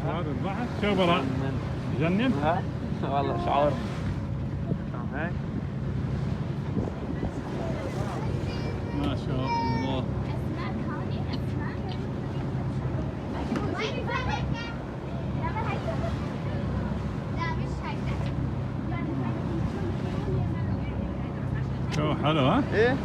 هذا البحر شو برا جنن ها والله شعور هيك ما شاء الله. شو حلو ها؟ ايه